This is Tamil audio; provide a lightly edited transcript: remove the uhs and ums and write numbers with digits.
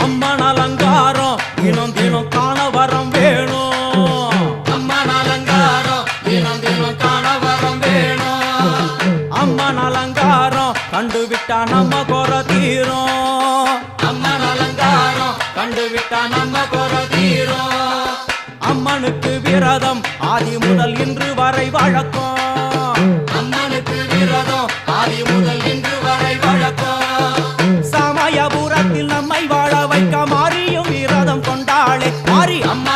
அம்மன் அலங்காரம் தினம் தினம் காண வரம் வேணும். அம்மன் அலங்காரம் தினம் தினம் காண வரம் வேணும். அம்மன் அலங்காரம் கண்டுவிட்டா நம்ம குறை தீரும். அம்மன் அலங்காரம் கண்டுவிட்டா நம்ம குறை தீரும். அம்மனுக்கு விரதம் ஆதி முதல் இன்று வரை வழக்கம். அம்மனுக்கு விரதம் ஆதி முதல் இன்று வரை வழக்கம். சமயபுரத்தில் நம்மை வாழ வைக்க மாறியும் விரதம் கொண்டாளே மாறி அம்மா